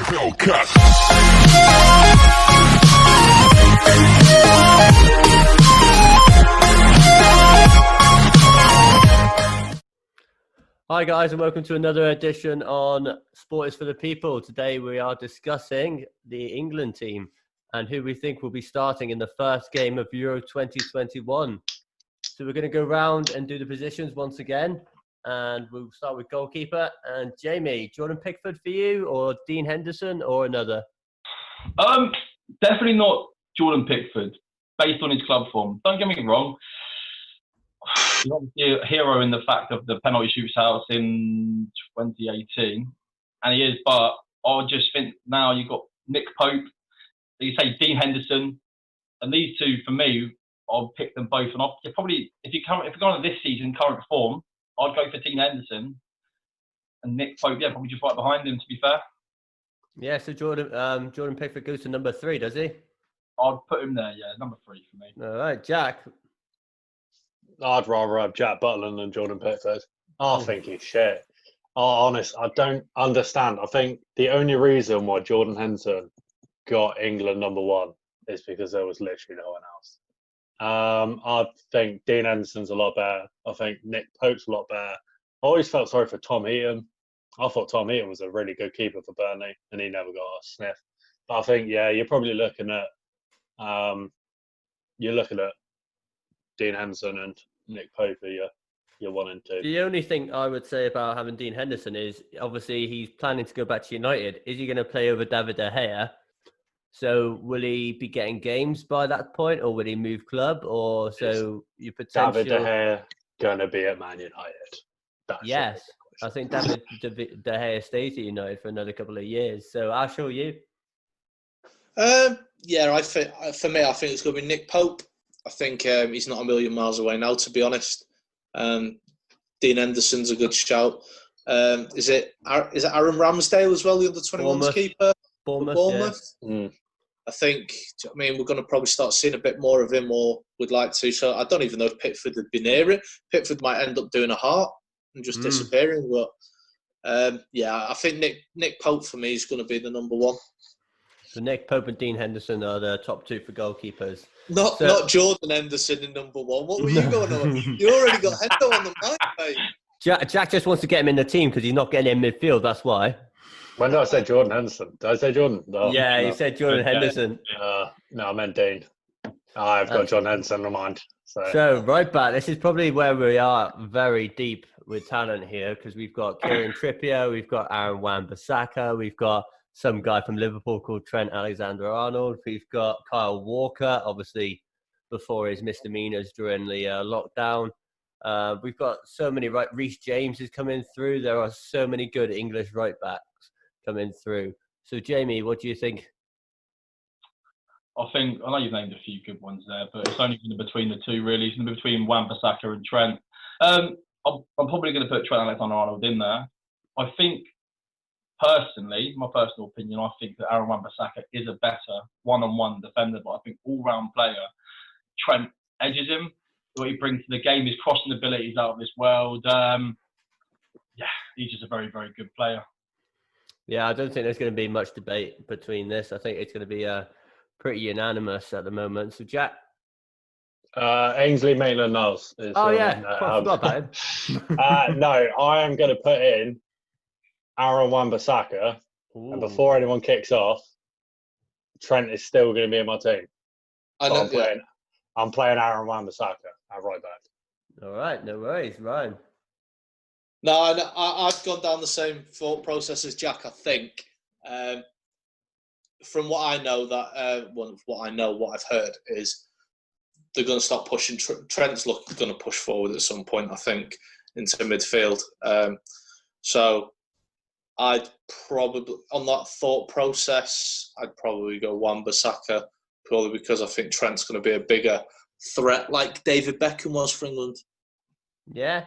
Hi guys, and welcome to another edition on Sport is for the People. Today we are discussing the England team and who we think will be starting in the first game of Euro 2021. So we're going to go round and do the positions once again, and we'll start with goalkeeper. And Jamie, Jordan Pickford for you, or Dean Henderson, or another? Definitely not Jordan Pickford, based on his club form. Don't get me wrong. He's obviously a hero in the fact of the penalty shootouts in 2018, and he is. But I just think now you've got Nick Pope, you say Dean Henderson, and these two for me, I'll pick them both. And probably if you're going on this season current form, I'd go for Dean Henderson and Nick Pope. Yeah, probably just right behind him. To be fair. Yeah. So Jordan Pickford goes to number 3, does he? I'd put him there. Yeah, number 3 for me. All right, Jack. I'd rather have Jack Butland than Jordan Pickford. I think he's shit. Honest, I don't understand. I think the only reason why Jordan Henderson got England number 1 is because there was literally no one else. I think Dean Henderson's a lot better. I think Nick Pope's a lot better. I always felt sorry for Tom Heaton. I thought Tom Heaton was a really good keeper for Burnley, and he never got a sniff. But I think, yeah, you're probably looking at Dean Henderson and Nick Pope are your 1 and 2. The only thing I would say about having Dean Henderson is obviously he's planning to go back to United. Is he going to play over David De Gea? So will he be getting games by that point, or will he move club? Or so you potentially David De Gea going to be at Man United? Yes, I think David De Gea stays at United for another couple of years. So I'll show you. Yeah, I think for me, I think it's going to be Nick Pope. I think he's not a million miles away now, to be honest. Dean Henderson's a good shout. Is it Aaron Ramsdale as well, the under-21s keeper? Bournemouth. Yeah. I think, we're going to probably start seeing a bit more of him, or would like to. So I don't even know if Pickford would be near it. Pickford might end up doing a heart and just disappearing. But I think Nick Pope for me is going to be the number 1. So Nick Pope and Dean Henderson are the top 2 for goalkeepers. Not Jordan Henderson in number 1. What were you going on? You already got Hendo on the mind, mate. Jack just wants to get him in the team because he's not getting in midfield. That's why. When did I say Jordan Henderson? Did I say Jordan? No, yeah, you said Jordan Henderson. No, I meant Dean. I've got Jordan Henderson in mind. So right back, this is probably where we are very deep with talent here, because we've got Kieran Trippier, we've got Aaron Wan-Bissaka, we've got some guy from Liverpool called Trent Alexander-Arnold, we've got Kyle Walker, obviously before his misdemeanors during the lockdown. We've got so many Reece James is coming through. There are so many good English right backs coming through. So Jamie, what do you think? I know you've named a few good ones there, but it's only between the two really. It's going to be between Wan-Bissaka and Trent. I'm probably going to put Trent Alexander-Arnold in there. I think personally, my personal opinion, I think that Aaron Wan-Bissaka is a better one-on-one defender, but I think all-round player. Trent edges him. What he brings to the game, his crossing ability is out of this world. He's just a very, very good player. Yeah, I don't think there's going to be much debate between this. I think it's going to be pretty unanimous at the moment. So, Jack? Ainsley Maitland-Niles. I forgot about him. No, I am going to put in Aaron Wan-Bissaka, and before anyone kicks off, Trent is still going to be in my team. I'm playing Aaron Wan-Bissaka at right back. All right, no worries, Ryan. No, I've gone down the same thought process as Jack. I think, from what I know, what I've heard is they're going to start pushing. Trent's going to push forward at some point, I think, into midfield. So I'd probably, on that thought process, I'd probably go Wan-Bissaka, purely because I think Trent's going to be a bigger threat, like David Beckham was for England. Yeah.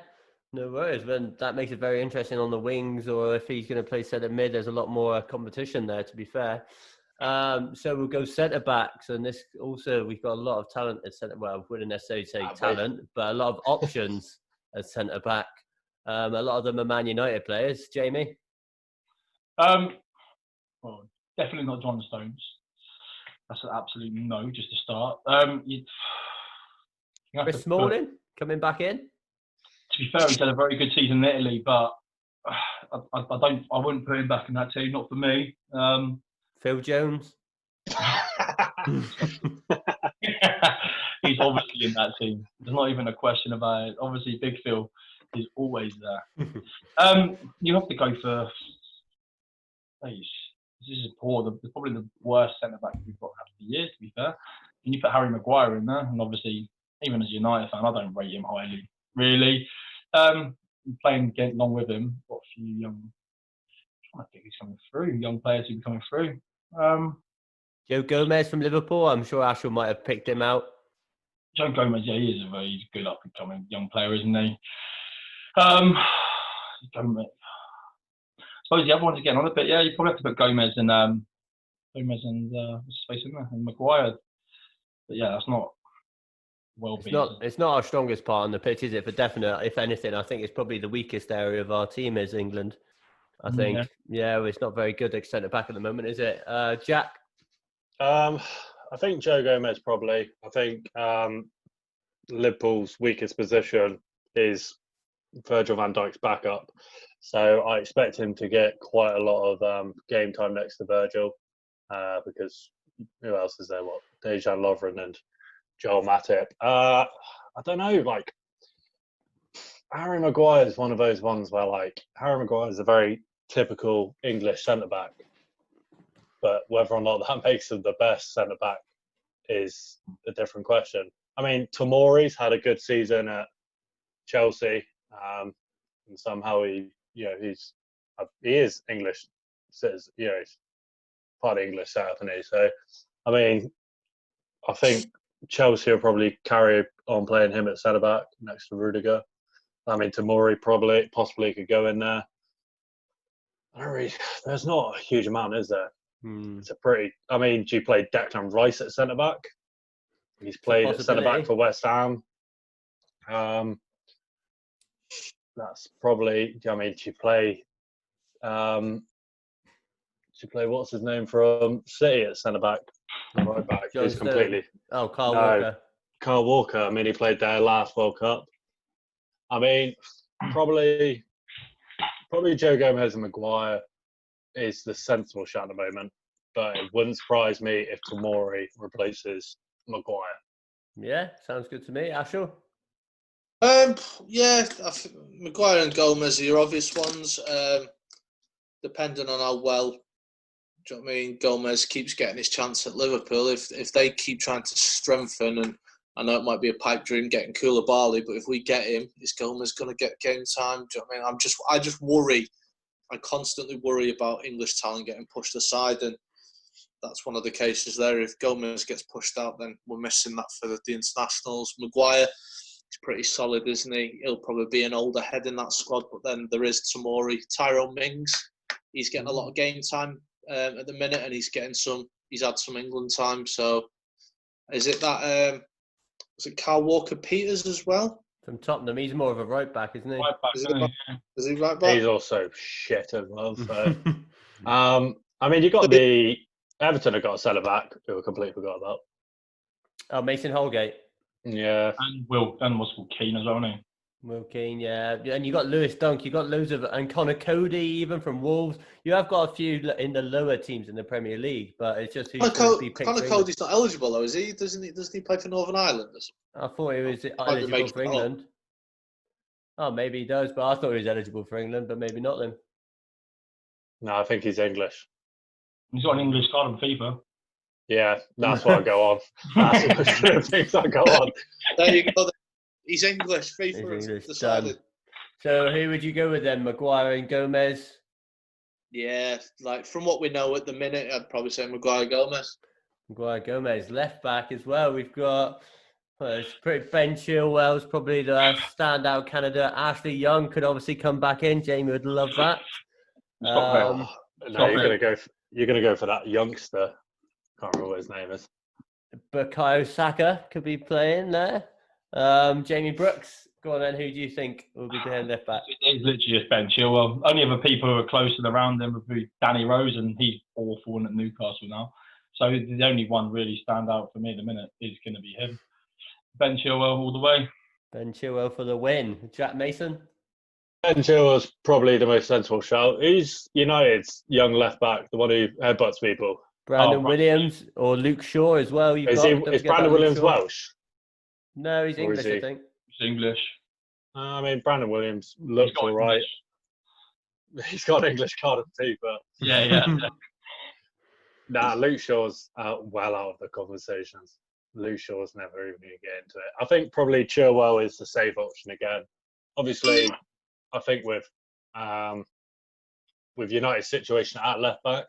No worries, then that makes it very interesting on the wings, or if he's going to play centre mid, there's a lot more competition there, to be fair. So we'll go centre backs, and this also, we've got a lot of talent at centre. Well, I wouldn't necessarily say talent, but a lot of options at centre back. A lot of them are Man United players. Jamie? Well, definitely not John Stones. That's an absolute no, just to start. You have Chris to put, Smalling coming back in. to be fair, he's had a very good season in Italy, but I wouldn't put him back in that team. Not for me. Phil Jones. He's obviously in that team. There's not even a question about it. Obviously, Big Phil is always there. You have to go for. This is poor. Probably the worst centre back we've got after years. To be fair, and you put Harry Maguire in there, and obviously, even as a United fan, I don't rate him highly. Really, playing along with him, got a few young. I think he's coming through. Young players who are coming through. Joe Gomez from Liverpool. I'm sure Ashwell might have picked him out. Joe Gomez, yeah, he is a very good up-and-coming young player, isn't he? Gomez. I suppose the other ones again on a bit. Yeah, you probably have to put Gomez and what's his face in there, and Maguire. But yeah, that's not It's not our strongest part on the pitch, is it? For definite, if anything, I think it's probably the weakest area of our team is England. I think, yeah, it's not very good at centre back at the moment, is it? Jack? I think Joe Gomez probably. I think Liverpool's weakest position is Virgil van Dijk's backup. So I expect him to get quite a lot of game time next to Virgil because who else is there? What? Dejan Lovren and Joel Matip. I don't know, like Harry Maguire is one of those ones where like Harry Maguire is a very typical English centre-back. But whether or not that makes him the best centre-back is a different question. I mean, Tomori's had a good season at Chelsea, and somehow he is English citizen, he's part of English South, isn't he? So, I mean, I think Chelsea will probably carry on playing him at centre-back next to Rudiger. I mean, Tomori possibly could go in there. There's not a huge amount, is there? It's a pretty. I mean, do you play Declan Rice at centre back? He's played at centre back for West Ham. That's probably. I mean, do you play? What's his name from City at centre back? Right back. He's completely. Oh, Kyle Walker. Kyle Walker. I mean, he played there last World Cup. I mean, probably Joe Gomez and Maguire is the sensible shot at the moment, but it wouldn't surprise me if Tomori replaces Maguire. Yeah, sounds good to me. Ashel? Yeah, Maguire and Gomez are your obvious ones. Depending on how well, do you know what I mean, Gomez keeps getting his chance at Liverpool. If they keep trying to strengthen, and I know it might be a pipe dream getting Koulibaly, but if we get him, is Gomez going to get game time? Do you know what I mean? I just worry. I constantly worry about English talent getting pushed aside, and that's one of the cases there. If Gomez gets pushed out, then we're missing that for the internationals. Maguire is pretty solid, isn't he? He'll probably be an older head in that squad, but then there is Tomori. Tyrone Mings, he's getting a lot of game time at the minute, and he's had some England time. So is it that, is it Kyle Walker-Peters as well? From Tottenham, he's more of a right back, isn't he? Right back, is he right back? He's also shit as well. So, I mean, you got the Everton have got a centre back who I completely forgot about. Oh, Mason Holgate. Yeah, and was Keane as well, isn't he? Will Keane, yeah, and you got Lewis Dunk. You got loads of and Connor Cody even from Wolves. You have got a few in the lower teams in the Premier League, but it's just who's going to be picked. Connor Cody's not eligible though, is he? Doesn't he play for Northern Ireland? I thought he was eligible for England. Oh, maybe he does, but I thought he was eligible for England, but maybe not then. No, I think he's English. He's got an English card on FIFA. Yeah, that's what I go on. That's the things I go on. There you go. He's English. FIFA has decided. So who would you go with then? Maguire and Gomez? Yeah, like from what we know at the minute, I'd probably say Maguire Gomez. Maguire Gomez, left back as well. We've got it's pretty Ben Chilwell's probably the standout candidate. Ashley Young could obviously come back in. Jamie would love that. No, you're gonna go for that youngster. Can't remember what his name is. Bukayo Saka could be playing there. Jamie Brooks, Go on then. Who do you think will be the left back? It's literally just Ben Chilwell. Only other people who are close and around him would be Danny Rose, and he's awful at Newcastle now. So the only one really stand out for me at the minute is going to be him. Ben Chilwell all the way. Ben Chilwell for the win. Jack Mason? Ben Chilwell's probably the most sensible shout. He's United's young left back, the one who headbutts people. Brandon Williams or Luke Shaw as well. Is Brandon Williams Welsh? No, he's English, I think. He's English. I mean, Brandon Williams looks all right. He's got an English card too, but yeah. Nah, Luke Shaw's well out of the conversations. Luke Shaw's never even going to get into it. I think probably Chilwell is the safe option again. Obviously, I think with United's situation at left back,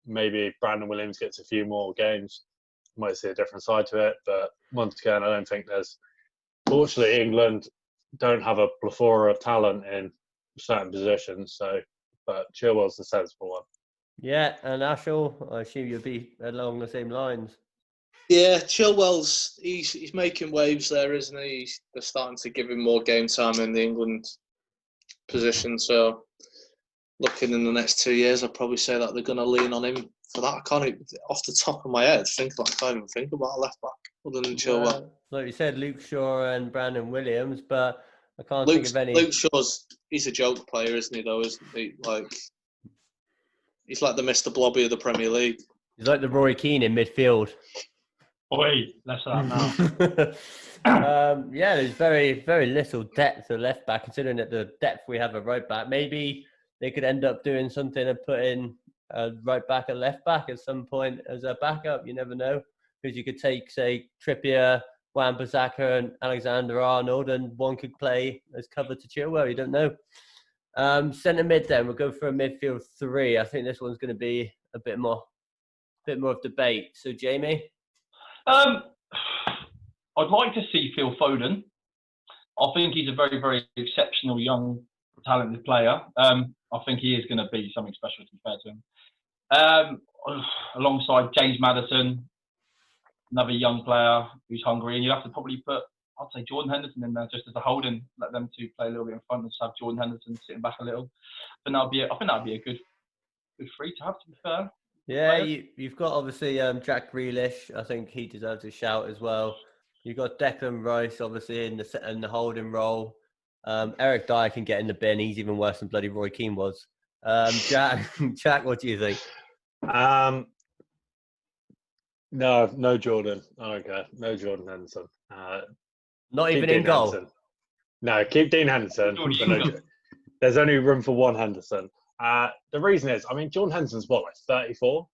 maybe Brandon Williams gets a few more games. Might see a different side to it, but once again, I don't think there's. Fortunately, England don't have a plethora of talent in certain positions, but Chilwell's the sensible one. Yeah, and Ashel, I assume you'll be along the same lines. Yeah, Chilwell's he's making waves there, isn't he? They're starting to give him more game time in the England position. So, looking in the next 2 years, I'd probably say that they're going to lean on him for that. I can't even, off the top of my head, I can't even think about a left back other than Chilwell. Like you said, Luke Shaw and Brandon Williams, but I can't think of any. Luke Shaw's he's a joke player, isn't he? Though, isn't he? He's like the Mr. Blobby of the Premier League. He's like the Roy Keane in midfield. Oi, less of that now. Yeah, there's very, very little depth at left back, considering that the depth we have at right back. Maybe they could end up doing something and put in a right back and left back at some point as a backup. You never know, because you could take, say, Trippier, Wan-Bissaka and Alexander-Arnold, and one could play as cover to Chilwell. You don't know. Centre mid then, we'll go for a midfield three. I think this one's going to be a bit more of debate. So, Jamie? I'd like to see Phil Foden. I think he's a very, very exceptional young, talented player. I think he is going to be something special, to be fair to him. Alongside James Maddison, another young player who's hungry, and you have to probably put, I'd say, Jordan Henderson in there just as a holding. Let them two play a little bit in front and just have Jordan Henderson sitting back a little. I think that'd be a good three to have, to be fair. Yeah, you've got obviously Jack Grealish. I think he deserves a shout as well. You've got Declan Rice, obviously, in the holding role. Eric Dyer can get in the bin. He's even worse than bloody Roy Keane was. Jack, what do you think? No Jordan. I don't care. No Jordan Henderson. Not even in goal? Henderson. No, keep Dean Henderson. There's only room for one Henderson. The reason is, I mean, Jordan Henderson's what, like 34?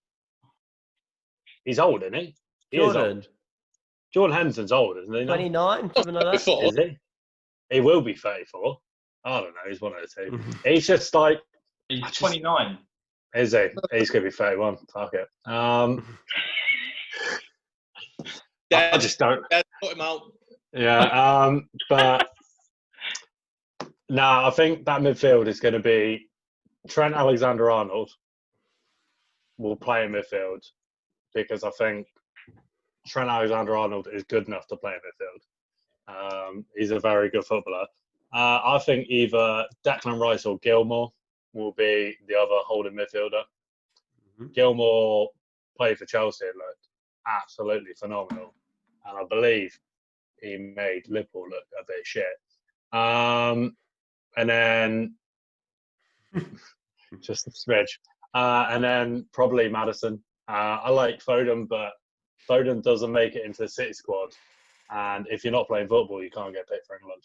He's old, isn't he? Jordan Henderson's old, isn't he? 29, something like that. Is he? He will be 34. I don't know. He's one of the two. He's just like... He's 29. Is he? He's going to be 31. Fuck it. I just don't... Put him out. Yeah, but... Nah, I think that midfield is going to be Trent Alexander-Arnold will play in midfield because I think Trent Alexander-Arnold is good enough to play in midfield. He's a very good footballer. I think either Declan Rice or Gilmour will be the other holding midfielder. Mm-hmm. Gilmour played for Chelsea and looked absolutely phenomenal. And I believe he made Liverpool look a bit shit. And then just a smidge. And then probably Maddison. I like Foden, but Foden doesn't make it into the City squad. And if you're not playing football, you can't get picked for England.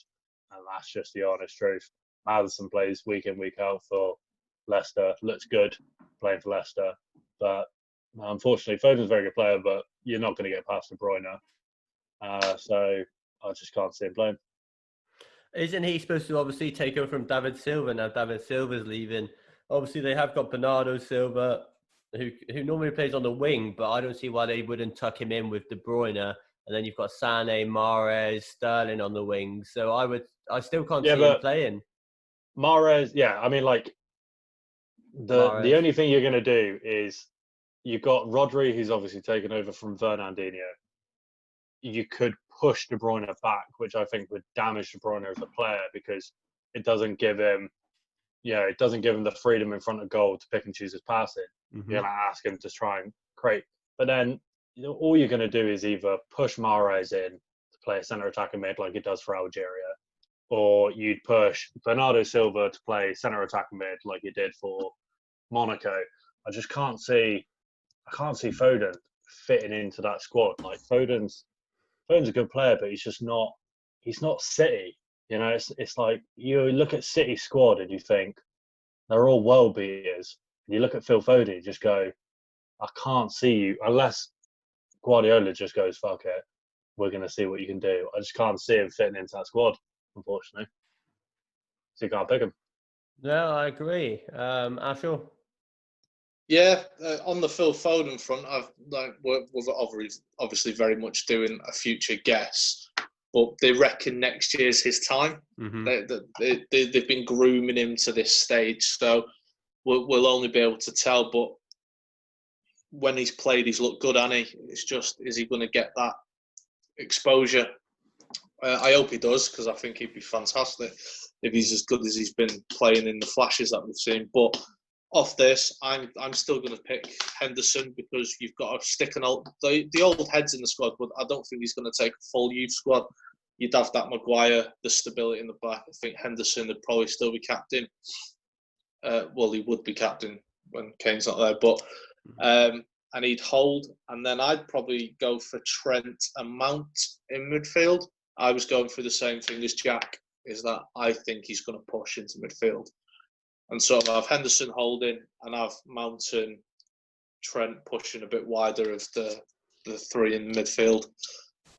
And that's just the honest truth. Maddison plays week in, week out for Leicester. Looks good playing for Leicester. But unfortunately, Foden's a very good player, but you're not going to get past De Bruyne. So I just can't see him playing. Isn't he supposed to obviously take over from David Silva now? David Silva's leaving. Obviously, they have got Bernardo Silva, who normally plays on the wing, but I don't see why they wouldn't tuck him in with De Bruyne. And then you've got Sané, Mahrez, Sterling on the wing. So I still can't see him playing. Mahrez, yeah. I mean, like, the only thing you're going to do is you've got Rodri, who's obviously taken over from Fernandinho. you could push De Bruyne back, which I think would damage De Bruyne as a player because it doesn't give him, it doesn't give him the freedom in front of goal to pick and choose his passing. Mhm. You're going to ask him to try and create, but then all you're going to do is either push Mahrez in to play a centre attacking mid like he does for Algeria, or you'd push Bernardo Silva to play centre attacking mid like he did for Monaco. I just can't see Foden fitting into that squad. Like Foden's a good player, but he's not City. It's like you look at City squad and you think they're all world beaters. And you look at Phil Foden, you just go, I can't see you unless Guardiola just goes, fuck it, we're going to see what you can do. I just can't see him fitting into that squad, unfortunately. So you can't pick him. No, I agree. Ashel? Yeah, on the Phil Foden front, we're obviously very much doing a future guess, but they reckon next year's his time. Mm-hmm. They've been grooming him to this stage, so we'll only be able to tell. But when he's played, he's looked good, hasn't he? It's just, is he going to get that exposure? I hope he does, because I think he'd be fantastic if he's as good as he's been playing in the flashes that we've seen. But off this, I'm still going to pick Henderson, because you've got to stick the old heads in the squad, but I don't think he's going to take a full youth squad. You'd have that Maguire, the stability in the back. I think Henderson would probably still be captain. Well, he would be captain when Kane's not there, but and he'd hold. And then I'd probably go for Trent and Mount in midfield. I was going for the same thing as Jack, is that I think he's going to push into midfield. And so I have Henderson holding, and I have Mount and Trent pushing a bit wider of the three in midfield.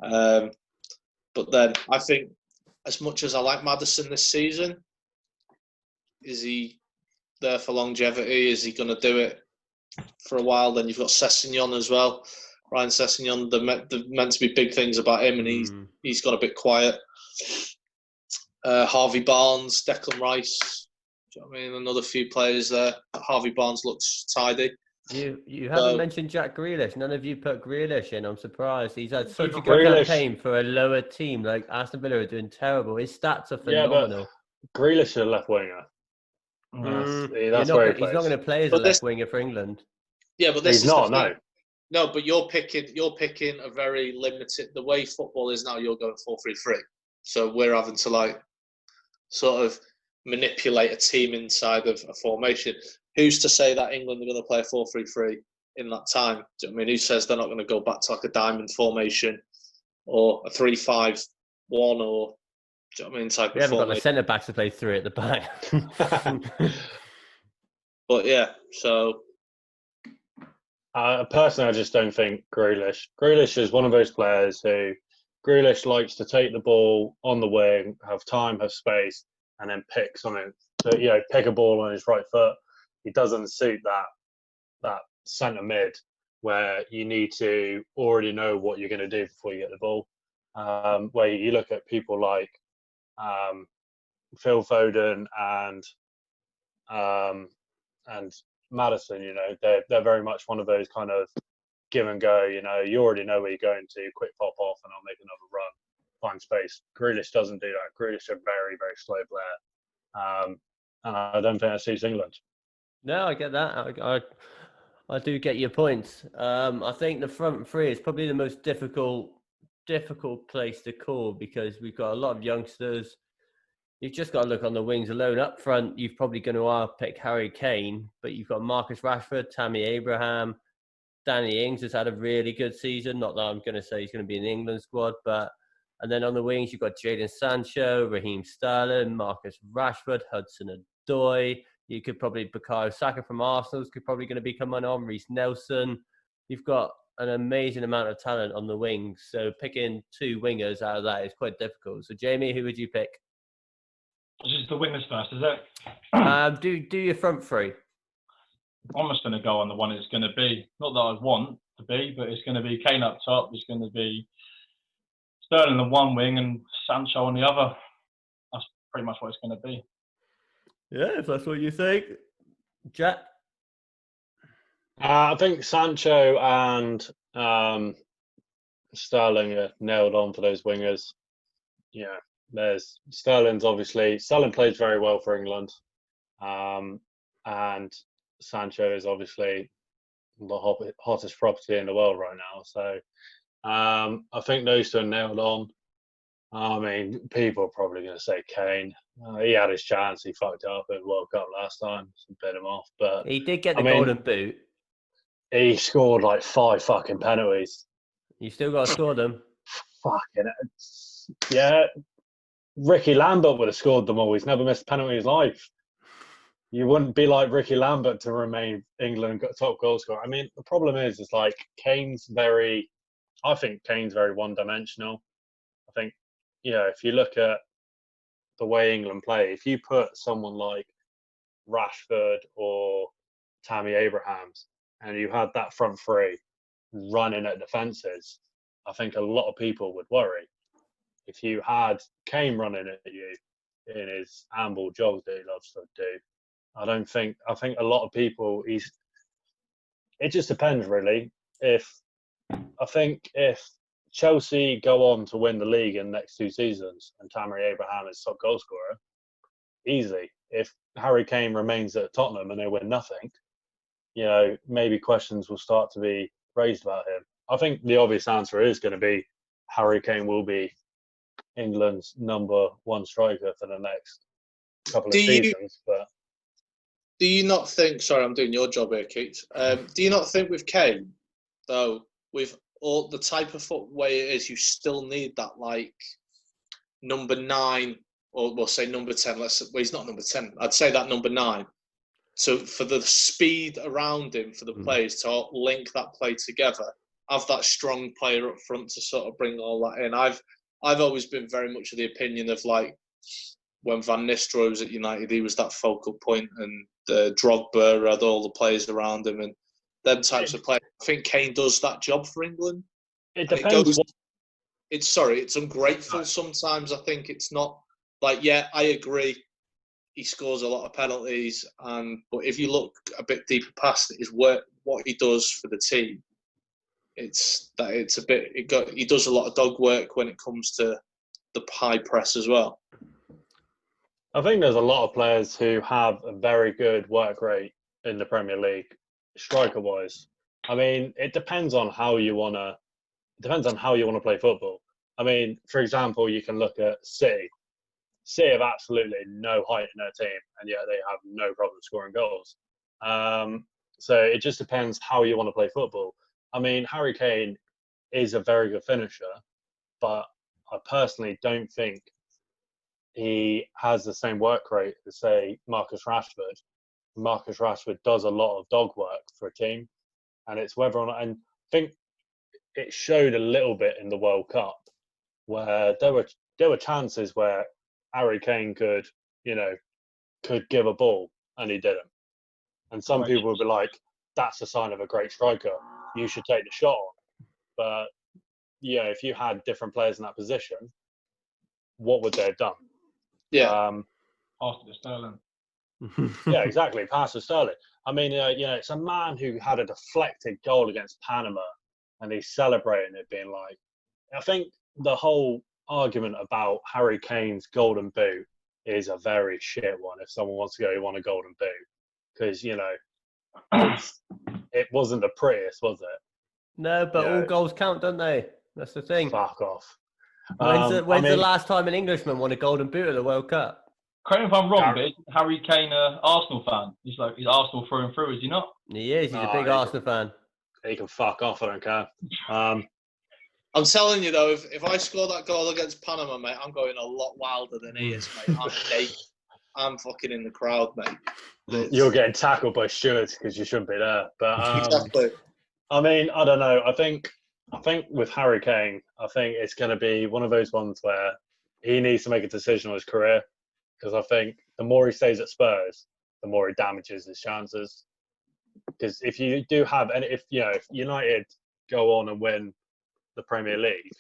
But then I think, as much as I like Maddison this season, is he there for longevity? Is he going to do it for a while? Then you've got Sessegnon as well. Ryan Sessegnon, they're meant to be big things about him, and he's got a bit quiet. Harvey Barnes, Declan Rice. Do you know what I mean? Another few players there. Harvey Barnes looks tidy. You haven't mentioned Jack Grealish. None of you put Grealish in. I'm surprised. He's had such a good campaign for a lower team. Like Aston Villa are doing terrible. His stats are phenomenal. Yeah, but Grealish is a left winger. That's where he's not going to play as a left winger for England. Yeah, but this he's not. No. No, but you're picking a very limited. The way football is now, you're going 4-3-3. So we're having to sort of manipulate a team inside of a formation. Who's to say that England are going to play a 4-3-3 in that time? Do you know what I mean? Who says they're not going to go back to a diamond formation or a 3-5-1 or, do you know what I mean? Type we of haven't formation. got the centre backs to play three at the back. But yeah, so. Personally, I just don't think Grealish. Grealish is one of those players who Grealish likes to take the ball on the wing, have time, have space, and then picks on it. So, pick a ball on his right foot. He doesn't suit that centre mid where you need to already know what you're going to do before you get the ball. Where you look at people like Phil Foden and Maddison, they're very much one of those kind of give and go. You already know where you're going to. Quick pop off, and I'll make another run. Find space. Grealish doesn't do that. Grealish is a very, very slow player, and I don't think that suits England. No, I get that. I do get your points. I think the front three is probably the most difficult place to call, because we've got a lot of youngsters. You've just got to look on the wings alone. Up front, you've probably going to pick Harry Kane, but you've got Marcus Rashford, Tammy Abraham, Danny Ings has had a really good season. Not that I'm going to say he's going to be in the England squad, and then on the wings, you've got Jadon Sancho, Raheem Sterling, Marcus Rashford, Hudson-Odoi. You could probably Bukayo Saka from Arsenal is probably going to be coming on. Reece Nelson. You've got an amazing amount of talent on the wings. So picking two wingers out of that is quite difficult. So Jamie, who would you pick? Just the wingers first, is it? Do your front three. I'm just going to go on the one it's going to be. Not that I want to be, but it's going to be Kane up top. It's going to be Sterling on one wing and Sancho on the other. That's pretty much what it's going to be. Yeah, if that's what you think. Jack? I think Sancho and Sterling are nailed on for those wingers. Yeah, there's Sterling plays very well for England, and Sancho is obviously the hottest property in the world right now. So I think those two are nailed on. I mean, people are probably going to say Kane. He had his chance. He fucked it up in the World Cup last time. So bit him off. But He did get the I mean, golden boot. he scored like 5 fucking penalties. You still got to score them. Fucking yeah. Ricky Lambert would have scored them all. He's never missed a penalty in his life. You wouldn't be like Ricky Lambert to remain England top goal scorer. I mean, the problem is like I think Kane's very one-dimensional. I think, if you look at the way England play, if you put someone like Rashford or Tammy Abrahams and you had that front three running at defences, I think a lot of people would worry. If you had Kane running at you in his amble jogs that he loves to do, I think a lot of people, it just depends really. If Chelsea go on to win the league in the next 2 seasons and Tammy Abraham is top goal scorer, easily. If Harry Kane remains at Tottenham and they win nothing, maybe questions will start to be raised about him. I think the obvious answer is going to be Harry Kane will be England's number 1 striker for the next couple of seasons. But do you not think? Sorry, I'm doing your job here, Keith. Do you not think with Kane, though, with all the type of way it is, you still need that like number 9, or we'll say number 10. He's not number 10. I'd say that number 9. So for the speed around him, for the players to link that play together, have that strong player up front to sort of bring all that in. I've always been very much of the opinion of like when Van Nistelrooy was at United, he was that focal point, and Drogba had all the players around him, and them types of players. I think Kane does that job for England. It depends. It's ungrateful sometimes. I think it's not like, yeah, I agree. He scores a lot of penalties, but if you look a bit deeper past it, what he does for the team, he does a lot of dog work when it comes to the high press as well. I think there's a lot of players who have a very good work rate in the Premier League, striker-wise. I mean, it depends on how you want to play football. I mean, for example, you can look at City. City have absolutely no height in their team, and yet they have no problem scoring goals. So it just depends how you want to play football. I mean, Harry Kane is a very good finisher, but I personally don't think he has the same work rate as, say, Marcus Rashford. Marcus Rashford does a lot of dog work for a team, and it's whether or not. And I think it showed a little bit in the World Cup where there were chances where Harry Kane could give a ball and he didn't. And some people would be like, "That's a sign of a great striker. You should take the shot on." But if you had different players in that position, what would they have done? Yeah. Pass to Sterling. Yeah, exactly. Pass to Sterling. I mean, it's a man who had a deflected goal against Panama, and he's celebrating it, being like, I think the whole argument about Harry Kane's golden boot is a very shit one. If someone wants to go, he won a golden boot, because it wasn't the prettiest, was it? No, but all goals count, don't they? That's the thing. Fuck off. When's the last time an Englishman won a golden boot at the World Cup? Correct me if I'm wrong, but Harry Kane, Arsenal fan. He's Arsenal through and through, is he not? He is. He's a big Arsenal fan. He can fuck off. I don't care. I'm telling you though, if I score that goal against Panama, mate, I'm going a lot wilder than he is, mate. I'm fucking in the crowd, mate. You're getting tackled by stewards because you shouldn't be there. But exactly. I mean, I don't know. I think with Harry Kane, I think it's going to be one of those ones where he needs to make a decision on his career, because I think the more he stays at Spurs, the more it damages his chances. Because if you do have, and if United go on and win the Premier League,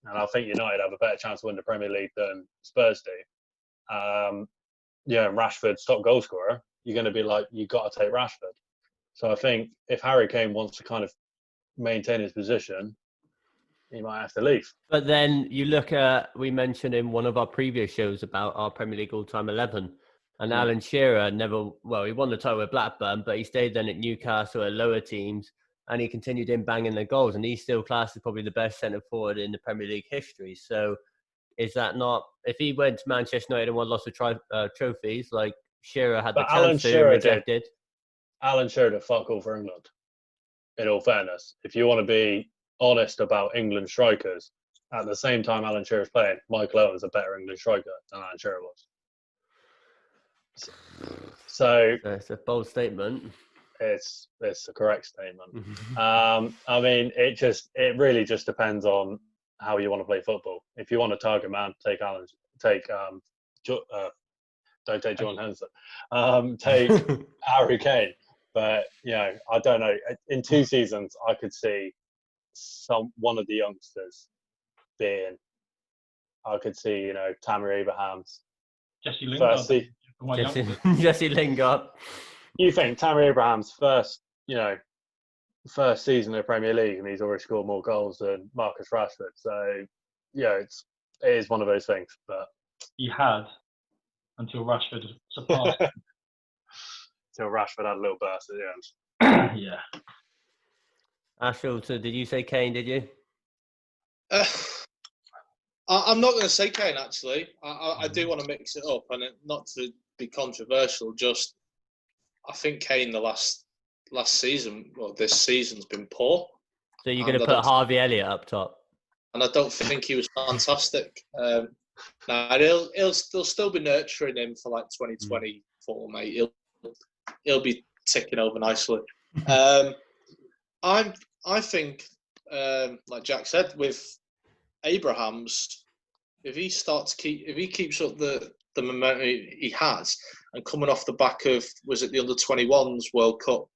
and I think United have a better chance to win the Premier League than Spurs do, Rashford's top goal scorer, you're going to be like, you got to take Rashford. So I think if Harry Kane wants to kind of maintain his position, he might have to leave. But then you look at, we mentioned in one of our previous shows about our Premier League all-time 11, and Alan Shearer never, well, he won the title with Blackburn, but he stayed then at Newcastle at lower teams, and he continued in banging the goals, and he's still classed as probably the best centre forward in the Premier League history. So is that not, if he went to Manchester United and won lots of trophies, like Shearer had the But Alan chance to, Shearer rejected. Alan Shearer did fuck all for England. In all fairness, if you want to be honest about England strikers, at the same time Alan Shearer's playing, Michael Owen's a better England striker than Alan Shearer was. So It's a bold statement. it's a correct statement. I mean, it really just depends on how you want to play football. If you want a target man, don't take John Henson. Take Harry Kane. But I don't know. In 2 seasons, I could see one of the youngsters being. I could see Tammy Abrahams. Jesse Lingard. Jesse Lingard. You think Tammy Abrahams first season in the Premier League, and he's already scored more goals than Marcus Rashford. So it is one of those things. But he had until Rashford surpassed. Until Rashford had a little burst at the end. Yeah. Ashel, so did you say Kane, did you? I'm not going to say Kane, actually. I do want to mix it up, and not to be controversial, just I think Kane last season, well, this season's been poor. So you're going to put Harvey Elliott up top? And I don't think he was fantastic. Now, they'll still be nurturing him for like 2024, mate. He'll be ticking over nicely. I think, like Jack said, with Abrahams, if he keeps up the momentum he has, and coming off the back of, was it the under-21s World Cup,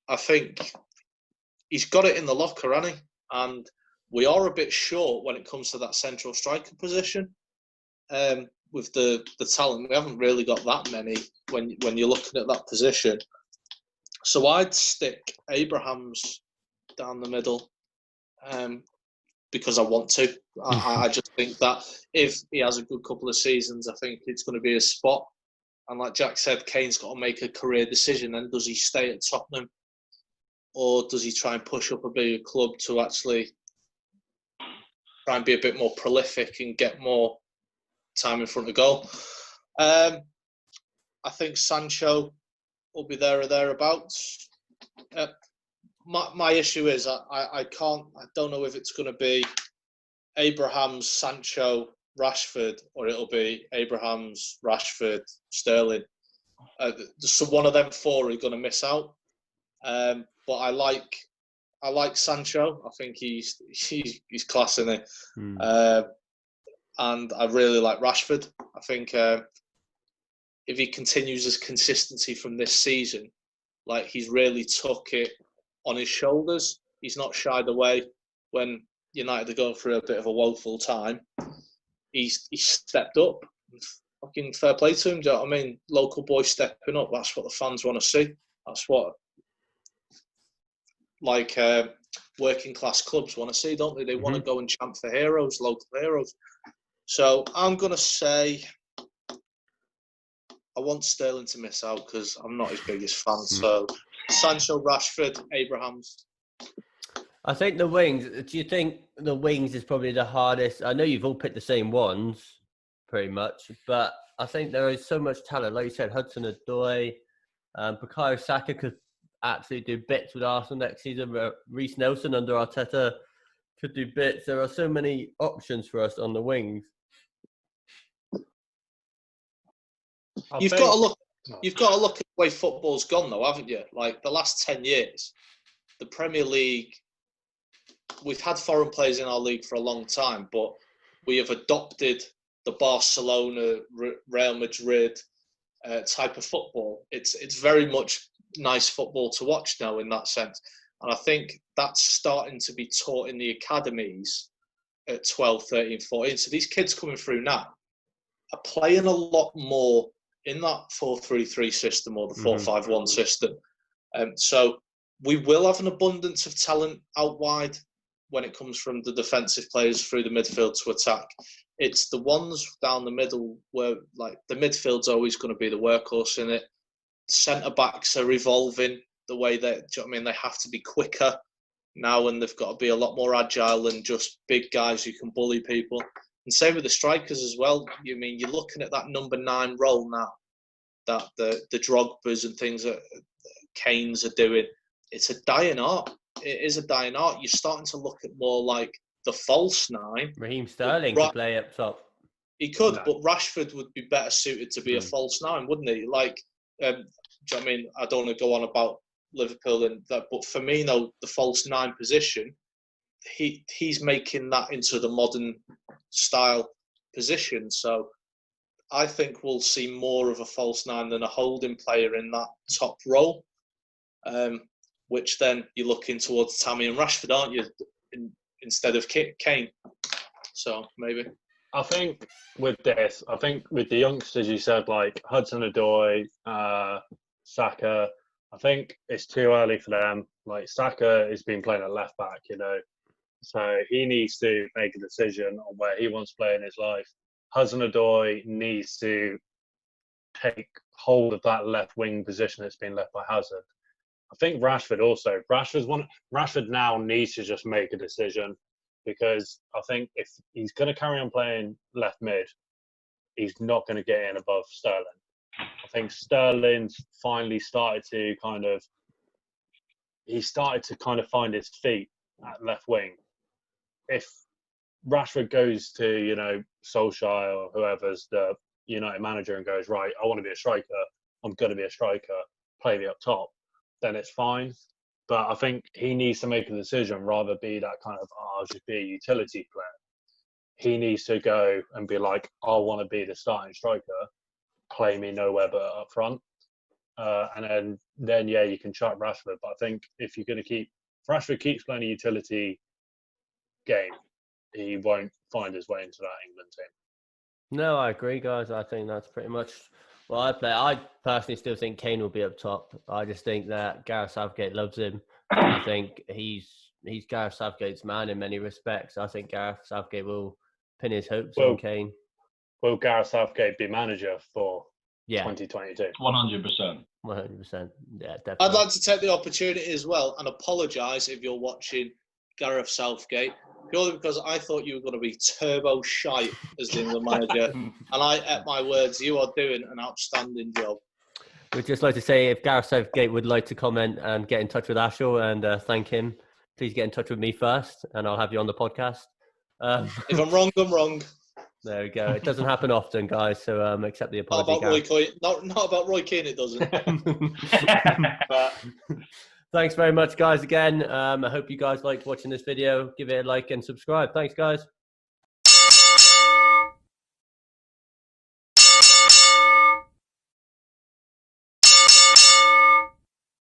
I think he's got it in the locker, hasn't he? And we are a bit short when it comes to that central striker position. With the talent, we haven't really got that many when you're looking at that position. So I'd stick Abrahams down the middle because I want to. I just think that if he has a good couple of seasons, I think it's going to be a spot. And like Jack said, Kane's got to make a career decision. And does he stay at Tottenham, or does he try and push up a bigger club to actually try and be a bit more prolific and get more time in front of goal? I think Sancho will be there or thereabouts. My issue is I don't know if it's going to be Abrahams, Sancho, Rashford, or it'll be Abrahams, Rashford, Sterling. So one of them four are going to miss out. But I like Sancho. I think he's class in it. And I really like Rashford. I think if he continues his consistency from this season, like he's really took it on his shoulders. He's not shied away when United are going through a bit of a woeful time. He's stepped up. Fucking fair play to him. Do you know what I mean? Local boy stepping up. That's what the fans want to see. That's what working class clubs want to see, don't they? They want to go and champ for heroes, local heroes. So I'm going to say I want Sterling to miss out because I'm not his biggest fan. So Sancho, Rashford, Abrahams. I think the wings. Do you think the wings is probably the hardest? I know you've all picked the same ones, pretty much, but I think there is so much talent. Like you said, Hudson-Odoi, Bukayo Saka could absolutely do bits with Arsenal next season. Reece Nelson under Arteta could do bits. There are so many options for us on the wings. You've got to look at the way football's gone, though, haven't you? Like the last 10 years, the Premier League. We've had foreign players in our league for a long time, but we have adopted the Barcelona, Real Madrid type of football. It's very much nice football to watch now in that sense. And I think that's starting to be taught in the academies at 12, 13, 14. So these kids coming through now are playing a lot more in that 4-3-3 system or the 4-5-1 system. So we will have an abundance of talent out wide. when it comes from the defensive players through the midfield to attack. It's the ones down the middle where, like, the midfield's always going to be the workhorse in it. Centre backs are evolving the way that, do you know what I mean? They have to be quicker now, and they've got to be a lot more agile than just big guys who can bully people. And same with the strikers as well. You mean you're looking at that number 9 role now, that the Drogbas and things that Kane's are doing. It's a dying art. It is a dying art. You're starting to look at more like the false 9. Raheem Sterling could play up top. He could, No. but Rashford would be better suited to be a false 9, wouldn't he? Like, do you know what I mean? I don't want to go on about Liverpool and that, but Firmino, the false 9 position, he's making that into the modern style position. So I think we'll see more of a false 9 than a holding player in that top role. Which then you're looking towards Tammy and Rashford, aren't you, instead of Kane? So maybe. I think with this, I think with the youngsters, you said like Hudson-Odoi, Saka, I think it's too early for them. Like Saka has been playing at left back, you know, so he needs to make a decision on where he wants to play in his life. Hudson-Odoi needs to take hold of that left wing position that's been left by Hazard. I think Rashford also. Rashford now needs to just make a decision, because I think if he's going to carry on playing left mid, he's not going to get in above Sterling. I think Sterling's finally started to kind of find his feet at left wing. If Rashford goes to, you know, Solskjaer or whoever's the United manager and goes, right, I want to be a striker, I'm going to be a striker, play me up top, then it's fine. But I think he needs to make a decision rather be that kind of, I'll just be a utility player. He needs to go and be like, I want to be the starting striker, play me nowhere but up front. And then, yeah, you can chuck Rashford. But I think if you're going to if Rashford keeps playing a utility game, he won't find his way into that England team. No, I agree, guys. I think that's pretty much what I play. I personally still think Kane will be up top. I just think that Gareth Southgate loves him. I think he's Gareth Southgate's man in many respects. I think Gareth Southgate will pin his hopes on Kane. Will Gareth Southgate be manager for 100%. 2022? 100%. Yeah, definitely. I'd like to take the opportunity as well and apologise if you're watching Gareth Southgate, purely because I thought you were going to be turbo shite as the England manager, and I ate my words. You are doing an outstanding job. We'd just like to say, if Gareth Southgate would like to comment and get in touch with Ashel and thank him, please get in touch with me first, and I'll have you on the podcast. If I'm wrong, I'm wrong. There we go. It doesn't happen often, guys, so accept the apology. Not about Roy Keane. Not about Roy Keane, it doesn't. But thanks very much, guys, again. I hope you guys liked watching this video. Give it a like and subscribe. Thanks, guys.